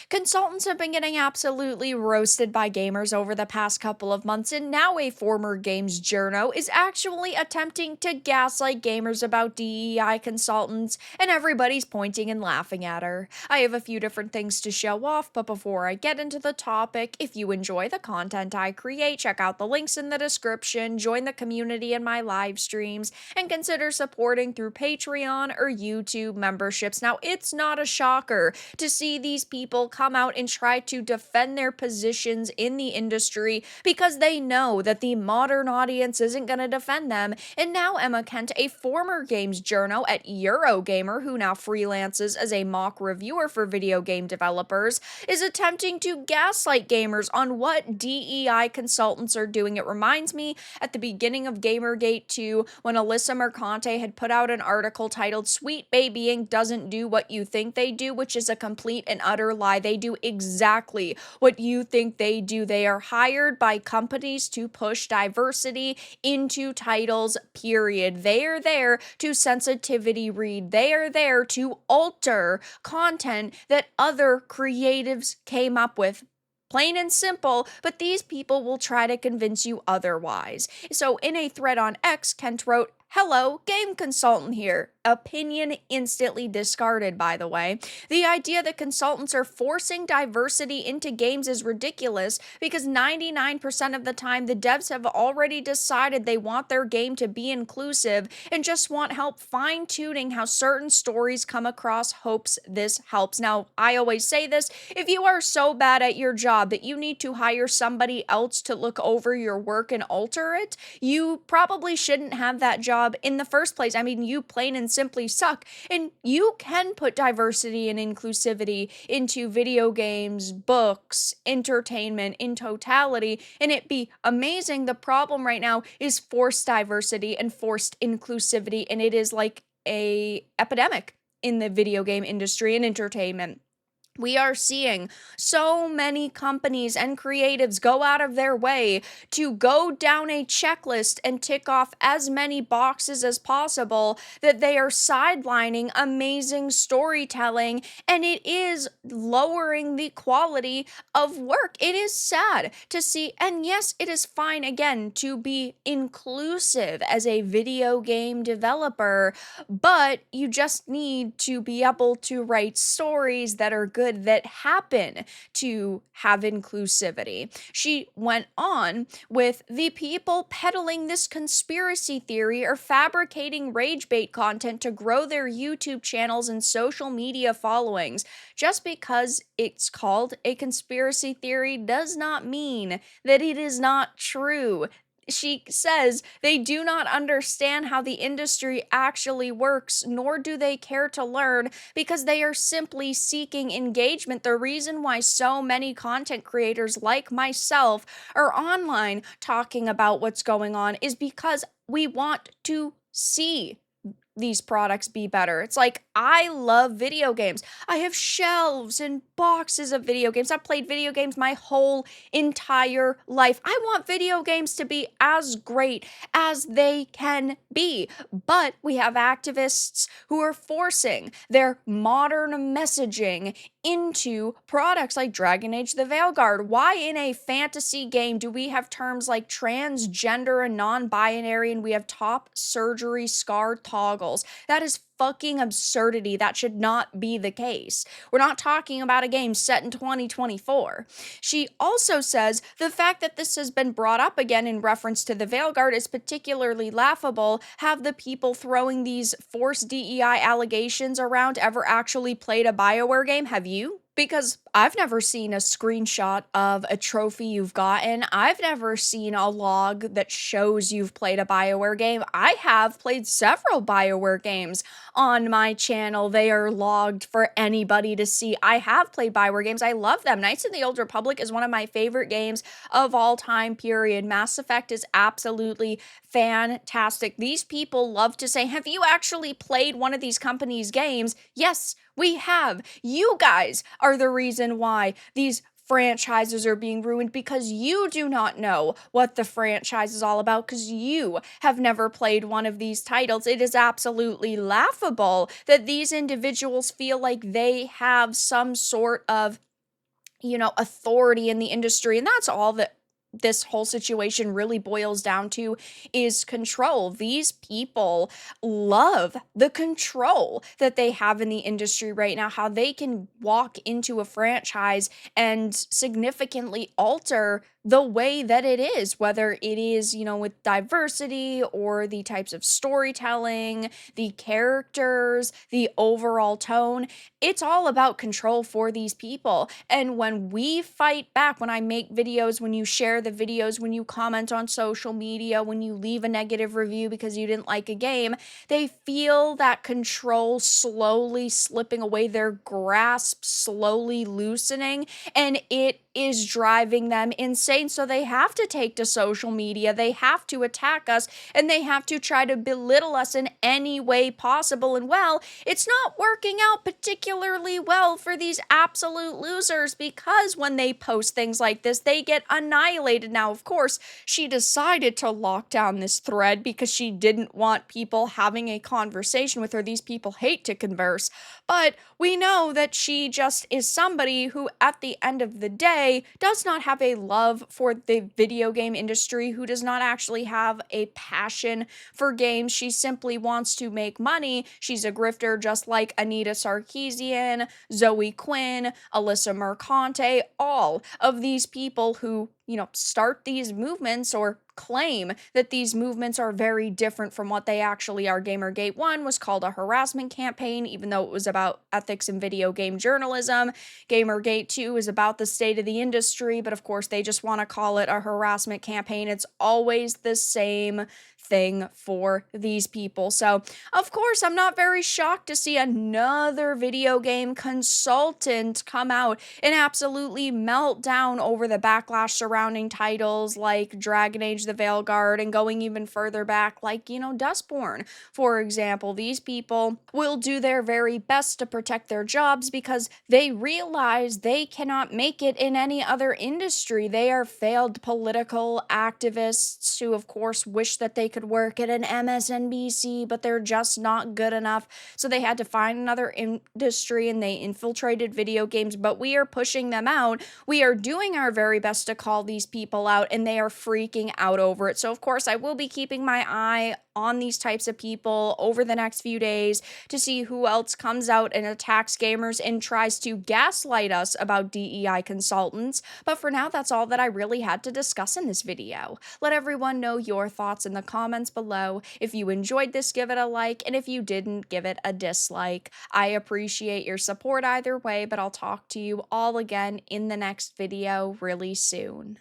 Consultants have been getting absolutely roasted by gamers over the past couple of months, and now a former games journo is actually attempting to gaslight gamers about DEI consultants, and everybody's pointing and laughing at her. I have a few different things to show off, but before I get into the topic, if you enjoy the content I create, check out the links in the description, join the community in my live streams, and consider supporting through Patreon or YouTube memberships. Now, it's not a shocker to see these people come out and try to defend their positions in the industry because they know that the modern audience isn't going to defend them. And now Emma Kent, a former games journo at Eurogamer, who now freelances as a mock reviewer for video game developers, is attempting to gaslight gamers on what DEI consultants are doing. It reminds me at the beginning of Gamergate 2 when Alyssa Mercante had put out an article titled "Sweet Babying Doesn't Do What You Think They Do," which is a complete and utter lie. They do exactly what you think they do. They are hired by companies to push diversity into titles, period. They are there to sensitivity read. They are there to alter content that other creatives came up with. Plain and simple, but these people will try to convince you otherwise. So in a thread on X, Kent wrote, "Hello, game consultant here." Opinion instantly discarded, by the way. The idea that consultants are forcing diversity into games is ridiculous because 99% of the time the devs have already decided they want their game to be inclusive and just want help fine-tuning how certain stories come across. Hopes this helps. Now, I always say this, if you are so bad at your job that you need to hire somebody else to look over your work and alter it, you probably shouldn't have that job in the first place. I mean, you plain and simply suck. And you can put diversity and inclusivity into video games, books, entertainment in totality, and it be amazing. The problem right now is forced diversity and forced inclusivity, and it is like a epidemic in the video game industry and entertainment. We are seeing so many companies and creatives go out of their way to go down a checklist and tick off as many boxes as possible that they are sidelining amazing storytelling, and it is lowering the quality of work. It is sad to see, and yes, it is fine again to be inclusive as a video game developer, but you just need to be able to write stories that are good, that happen to have inclusivity. She went on with, "The people peddling this conspiracy theory are fabricating rage bait content to grow their YouTube channels and social media followings. Just because it's called a conspiracy theory does not mean that it is not true." She says they do not understand how the industry actually works, nor do they care to learn because they are simply seeking engagement. The reason why so many content creators like myself are online talking about what's going on is because we want to see these products be better. It's like, I love video games. I have shelves and boxes of video games. I've played video games my whole entire life. I want video games to be as great as they can be. But we have activists who are forcing their modern messaging into products like Dragon Age the Veilguard. Why in a fantasy game do we have terms like transgender and non-binary, and we have top surgery scar toggles? That is fucking absurdity. That should not be the case. We're not talking about a game set in 2024. She also says the fact that this has been brought up again in reference to the Veilguard is particularly laughable. Have the people throwing these forced DEI allegations around ever actually played a Bioware game? Have you? Because I've never seen a screenshot of a trophy you've gotten. I've never seen a log that shows you've played a Bioware game. I have played several Bioware games on my channel. They are logged for anybody to see. I have played Bioware games. I love them. Knights of the Old Republic is one of my favorite games of all time, period. Mass Effect is absolutely fantastic. These people love to say, have you actually played one of these companies' games? Yes, we have. You guys are the reason why these franchises are being ruined, because you do not know what the franchise is all about, because you have never played one of these titles. It is absolutely laughable that these individuals feel like they have some sort of authority in the industry. And that's all that this whole situation really boils down to is control. These people love the control that they have in the industry right now, how they can walk into a franchise and significantly alter the way that it is, whether it is, with diversity or the types of storytelling, the characters, the overall tone. It's all about control for these people. And when we fight back, when I make videos, when you share the videos, when you comment on social media, when you leave a negative review because you didn't like a game, they feel that control slowly slipping away, their grasp slowly loosening, and it is driving them insane. So they have to take to social media, they have to attack us, and they have to try to belittle us in any way possible. And well, it's not working out particularly well for these absolute losers, because when they post things like this, they get annihilated. Now, of course, she decided to lock down this thread because she didn't want people having a conversation with her. These people hate to converse, but we know that she just is somebody who, at the end of the day, does not have a love for the video game industry, who does not actually have a passion for games. She simply wants to make money. She's a grifter, just like Anita Sarkeesian, Zoe Quinn, Alyssa Mercante, all of these people who, start these movements or claim that these movements are very different from what they actually are. Gamergate 1 was called a harassment campaign, even though it was about ethics in video game journalism. Gamergate 2 is about the state of the industry, but of course they just want to call it a harassment campaign. It's always the same thing for these people. So, of course, I'm not very shocked to see another video game consultant come out and absolutely melt down over the backlash surrounding titles like Dragon Age the Veilguard, and going even further back, like, Dustborn, for example. These people will do their very best to protect their jobs because they realize they cannot make it in any other industry. They are failed political activists who, of course, wish that they could work at an MSNBC, but they're just not good enough. So they had to find another industry and they infiltrated video games, but we are pushing them out. We are doing our very best to call these people out, and they are freaking out over it. So, of course, I will be keeping my eye on these types of people over the next few days to see who else comes out and attacks gamers and tries to gaslight us about DEI consultants. But for now, that's all that I really had to discuss in this video. Let everyone know your thoughts in the comments below. If you enjoyed this, give it a like, and if you didn't, give it a dislike. I appreciate your support either way, but I'll talk to you all again in the next video really soon.